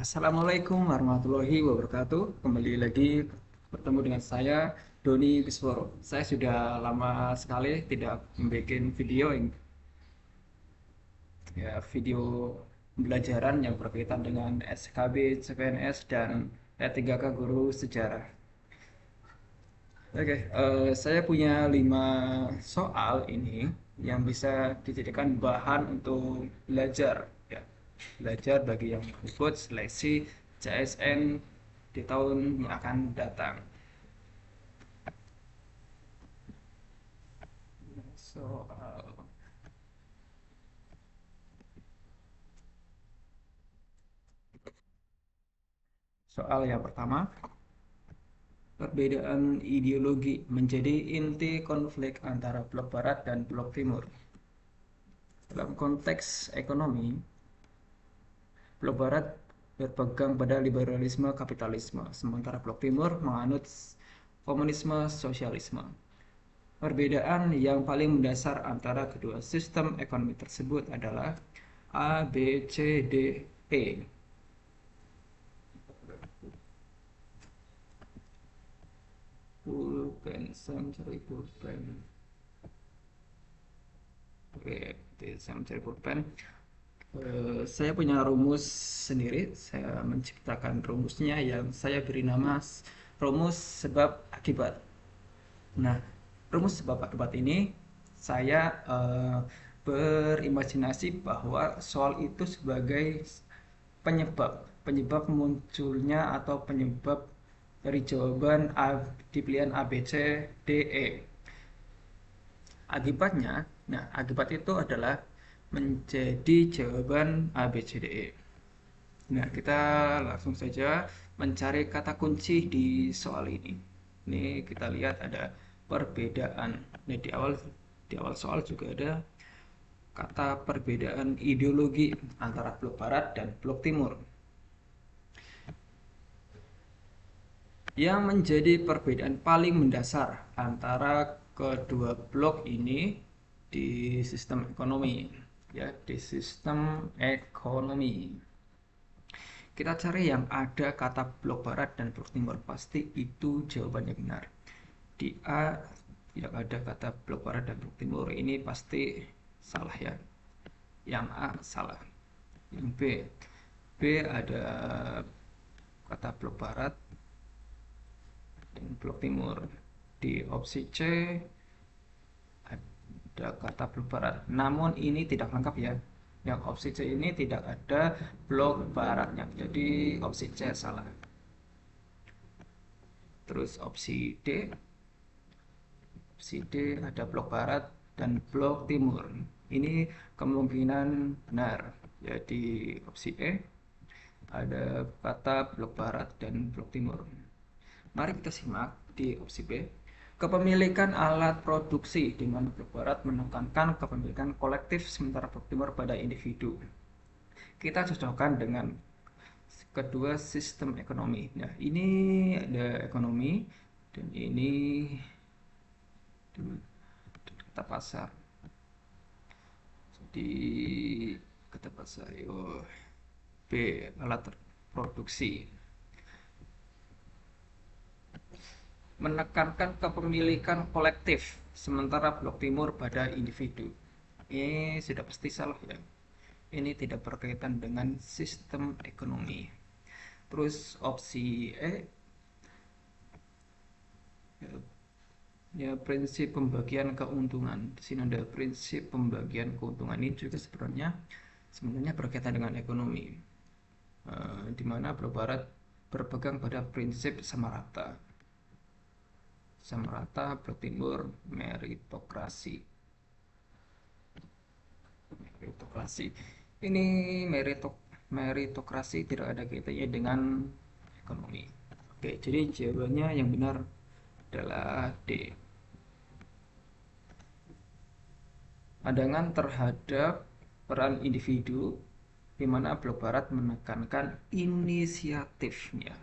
Assalamualaikum warahmatullahi wabarakatuh. Kembali lagi bertemu dengan saya, Doni Bisworo. Saya sudah lama sekali tidak membuat video pembelajaran yang berkaitan dengan SKB, CPNS, dan E3K Guru Sejarah. Oke, saya punya 5 soal ini yang bisa dijadikan bahan untuk belajar, ya. Belajar bagi yang ikut seleksi CSN di tahun yang akan datang. Soal soal yang pertama, perbedaan ideologi menjadi inti konflik antara blok barat dan blok timur. Dalam konteks ekonomi, blok barat berpegang pada liberalisme kapitalisme, sementara blok timur menganut komunisme sosialisme. Perbedaan yang paling mendasar antara kedua sistem ekonomi tersebut adalah A, B, C, D, E. Pulpen, saya mencari pulpen. Oke, saya mencari pulpen. Saya punya rumus sendiri. Saya menciptakan rumusnya yang saya beri nama rumus sebab akibat. Nah, rumus sebab akibat ini saya berimajinasi bahwa soal itu sebagai penyebab munculnya atau penyebab dari jawaban A di pilihan A, B, C, D, E. Akibatnya, nah akibat itu adalah menjadi jawaban A, B, C, D, E. Nah, kita langsung saja mencari kata kunci di soal ini. Ini kita lihat ada perbedaan. Nah, di awal soal juga ada kata perbedaan ideologi antara blok barat dan blok timur. Yang menjadi perbedaan paling mendasar antara kedua blok ini di sistem ekonomi, ya, di sistem ekonomi. Kita cari yang ada kata blok barat dan blok timur, pasti itu jawabannya benar. Di A tidak ada kata blok barat dan blok timur, ini pasti salah, ya. Yang A salah. Yang B ada kata blok barat dan blok timur. Di opsi C ada kata blok barat, namun ini tidak lengkap, ya. Yang opsi C ini tidak ada blok baratnya, jadi opsi C salah. Terus opsi D ada blok barat dan blok timur, ini kemungkinan benar. Jadi opsi E ada kata blok barat dan blok timur. Mari kita simak di opsi B. Kepemilikan alat produksi, di mana blok barat menekankan kepemilikan kolektif sementara blok timur pada individu. Kita cocokkan dengan kedua sistem ekonomi. Nah, ini ada ekonomi dan ini kata pasar. Jadi kata pasar, B alat produksi. Menekankan kepemilikan kolektif sementara blok timur pada individu. Ini sudah pasti salah, ya. Ini tidak berkaitan dengan sistem ekonomi. Terus opsi E, ya, prinsip pembagian keuntungan. Di sini ada prinsip pembagian keuntungan, ini juga sebenarnya berkaitan dengan ekonomi. Di mana blok barat berpegang pada prinsip sama rata. Sama rata, blok timur meritokrasi. Ini meritokrasi tidak ada kaitannya dengan ekonomi. Oke, jadi jawabannya yang benar adalah D. Pandangan terhadap peran individu, di mana blok barat menekankan inisiatifnya.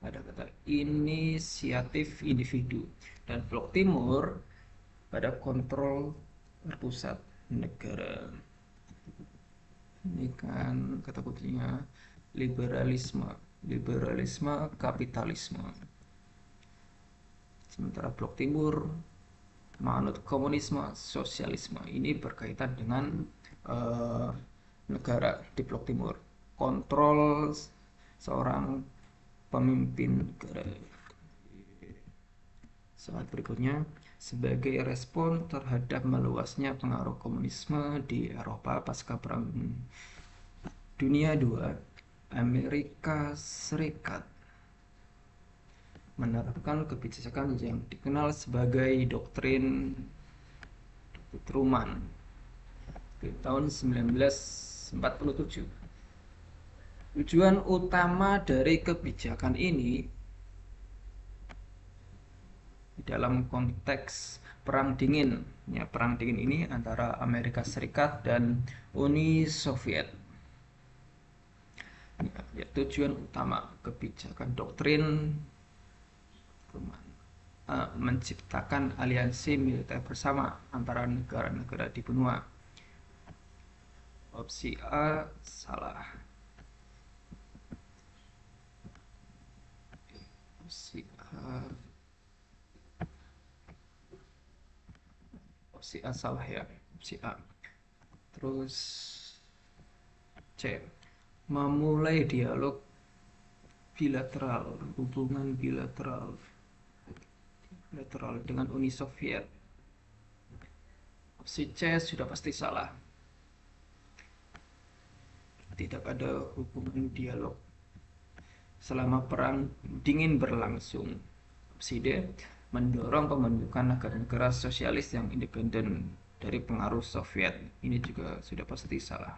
Ada kata inisiatif individu, dan blok timur pada kontrol terpusat negara. Ini kan kata kuncinya liberalisme, kapitalisme. Sementara blok timur menganut komunisme, sosialisme. Ini berkaitan dengan negara di blok timur. Kontrol seorang pemimpin negara. Saat berikutnya, sebagai respon terhadap meluasnya pengaruh komunisme di Eropa pasca Perang Dunia II, Amerika Serikat menerapkan kebijakan yang dikenal sebagai doktrin Truman di tahun 1947. Tujuan utama dari kebijakan ini dalam konteks Perang Dingin. Ya, Perang Dingin ini antara Amerika Serikat dan Uni Soviet. Ya, tujuan utama kebijakan doktrin menciptakan aliansi militer bersama antara negara-negara di benua. Opsi A salah. Opsi A. Opsi A salah ya. Opsi A. Terus C. Memulai dialog bilateral, hubungan bilateral dengan Uni Soviet. Opsi C sudah pasti salah. Tidak ada hubungan dialog selama Perang Dingin berlangsung. Opsi D. Mendorong pembentukan negara-negara sosialis yang independen dari pengaruh Soviet. Ini juga sudah pasti salah.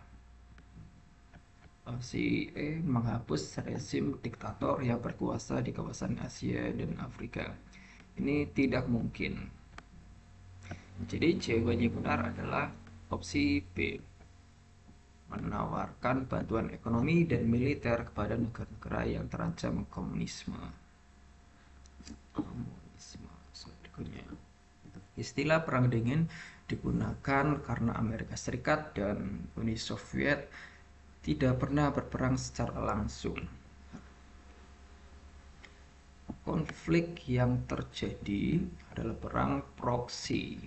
Opsi E. Menghapus rezim diktator yang berkuasa di kawasan Asia dan Afrika. Ini tidak mungkin. Jadi jawabannya benar adalah opsi B. Menawarkan bantuan ekonomi dan militer kepada negara-negara yang terancam komunisme. Berikutnya. Istilah Perang Dingin digunakan karena Amerika Serikat dan Uni Soviet tidak pernah berperang secara langsung. Konflik yang terjadi adalah perang proksi.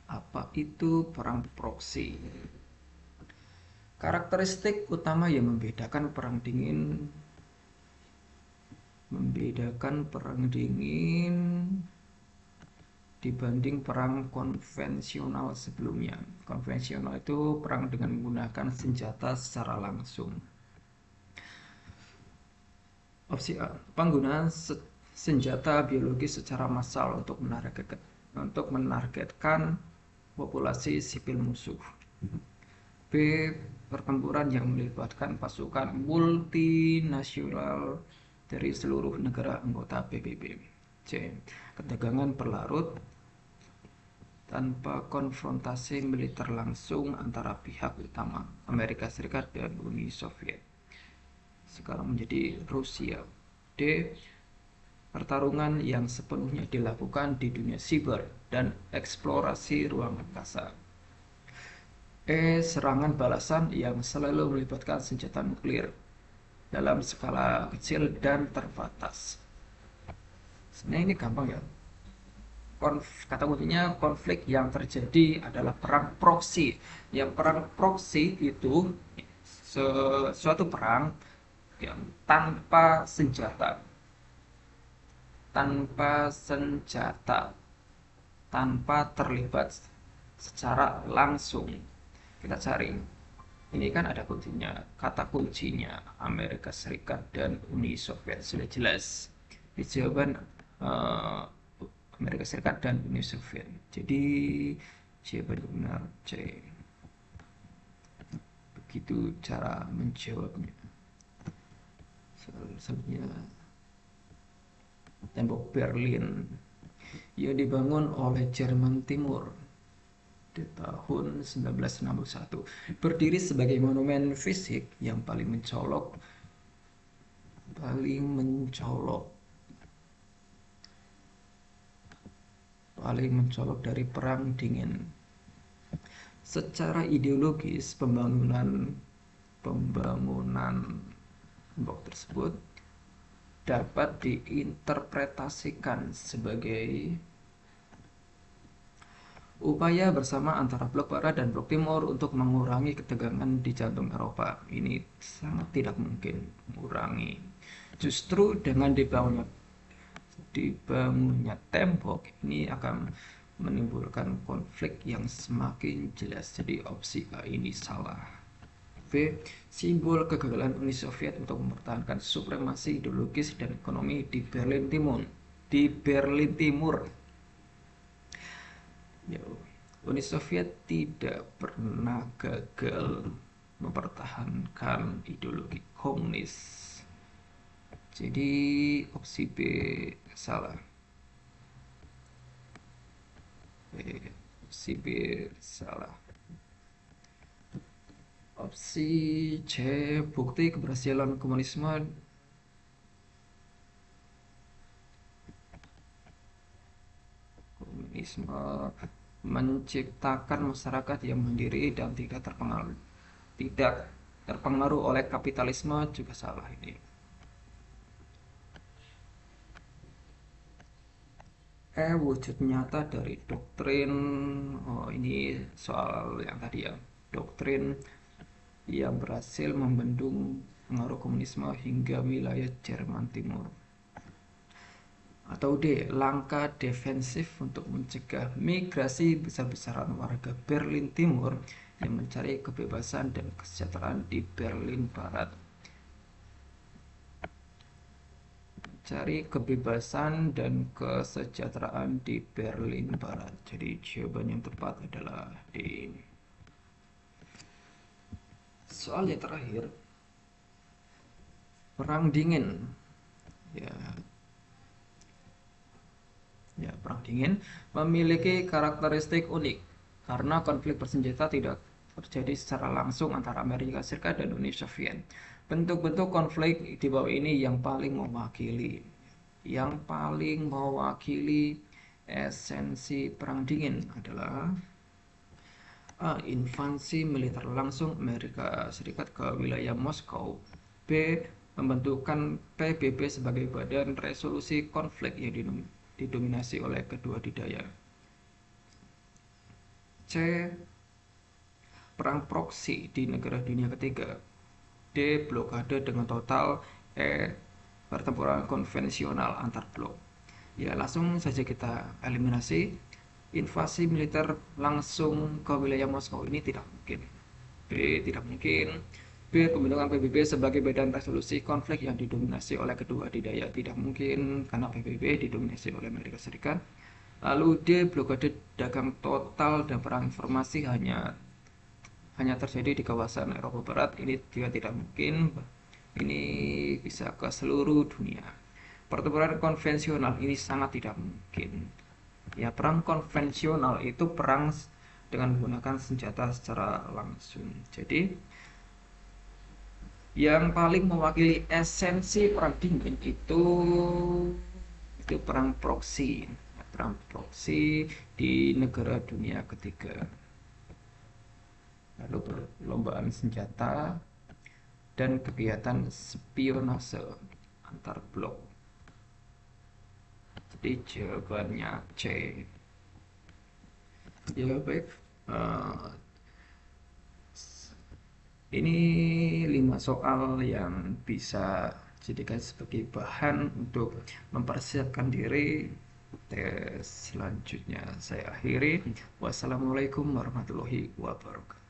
Apa itu perang proksi? Karakteristik utama yang membedakan perang dingin dibanding perang konvensional sebelumnya. Konvensional itu perang dengan menggunakan senjata secara langsung. Opsi A. Penggunaan senjata biologis secara massal untuk menargetkan populasi sipil musuh. B. Pertempuran yang melibatkan pasukan multinasional dari seluruh negara anggota PBB. C. Ketegangan berlarut tanpa konfrontasi militer langsung antara pihak utama Amerika Serikat dan Uni Soviet. Sekarang menjadi Rusia. D. Pertarungan yang sepenuhnya dilakukan di dunia siber dan eksplorasi ruang angkasa. E. Serangan balasan yang selalu melibatkan senjata nuklir dalam skala kecil dan terbatas. Sebenarnya ini gampang ya. Kata kuncinya konflik yang terjadi adalah perang proksi. Yang perang proksi itu suatu perang yang tanpa senjata, tanpa terlibat secara langsung. Kita cari. Ini kan ada kuncinya, kata kuncinya Amerika Serikat dan Uni Soviet sudah jelas. Di jawaban Amerika Serikat dan Uni Soviet. Jadi jawaban benar C. Begitu cara menjawabnya. Selanjutnya, tembok Berlin yang dibangun oleh Jerman Timur di tahun 1961 berdiri sebagai monumen fisik yang paling mencolok dari Perang Dingin. Secara ideologis, pembangunan blok tersebut dapat diinterpretasikan sebagai upaya bersama antara blok barat dan blok timur untuk mengurangi ketegangan di jantung Eropa. Ini sangat tidak mungkin mengurangi. Justru dengan dibangunnya tembok ini akan menimbulkan konflik yang semakin jelas. Jadi opsi A ini salah. B. Simbol kegagalan Uni Soviet untuk mempertahankan supremasi ideologis dan ekonomi di Berlin Timur. Uni Soviet tidak pernah gagal mempertahankan ideologi komunis. Jadi opsi B salah. Opsi B salah. Opsi C, bukti keberhasilan komunisme menciptakan masyarakat yang mandiri dan tidak terpengaruh oleh kapitalisme juga salah ini. Wujud nyata dari doktrin, ini soal yang tadi ya, doktrin yang berhasil membendung pengaruh komunisme hingga wilayah Jerman Timur. Atau D, langkah defensif untuk mencegah migrasi besar-besaran warga Berlin Timur yang mencari kebebasan dan kesejahteraan di Berlin Barat. Mencari kebebasan dan kesejahteraan di Berlin Barat. Jadi jawaban yang tepat adalah D. Soal yang terakhir, Perang Dingin. Perang Dingin memiliki karakteristik unik karena konflik bersenjata tidak terjadi secara langsung antara Amerika Serikat dan Uni Soviet. Bentuk-bentuk konflik di bawah ini yang paling mewakili esensi Perang Dingin adalah A. Invasi militer langsung Amerika Serikat ke wilayah Moskow. B. Pembentukan PBB sebagai badan resolusi konflik yang didominasi oleh kedua didaya. C. Perang proksi di negara dunia ketiga. D. Blokade dengan total. E. Pertempuran konvensional antar blok. Ya, langsung saja kita eliminasi. Invasi militer langsung ke wilayah Moskow ini tidak mungkin. B. Tidak mungkin. B. Pembentukan PBB sebagai badan resolusi konflik yang didominasi oleh kedua didaya tidak mungkin karena PBB didominasi oleh Amerika Serikat. Lalu D. Blokade dagang total dan perang informasi hanya terjadi di kawasan Eropa Barat. Ini juga tidak mungkin. Ini bisa ke seluruh dunia. Pertempuran konvensional ini sangat tidak mungkin. Ya, perang konvensional itu perang dengan menggunakan senjata secara langsung. Jadi yang paling mewakili esensi Perang Dingin itu perang proksi di negara dunia ketiga. Lalu perlombaan senjata dan kegiatan spionase antar blok. Jadi jawabannya C. Ya baik, ini 5 soal yang bisa jadikan sebagai bahan untuk mempersiapkan diri tes selanjutnya. Saya akhiri. Wassalamualaikum warahmatullahi wabarakatuh.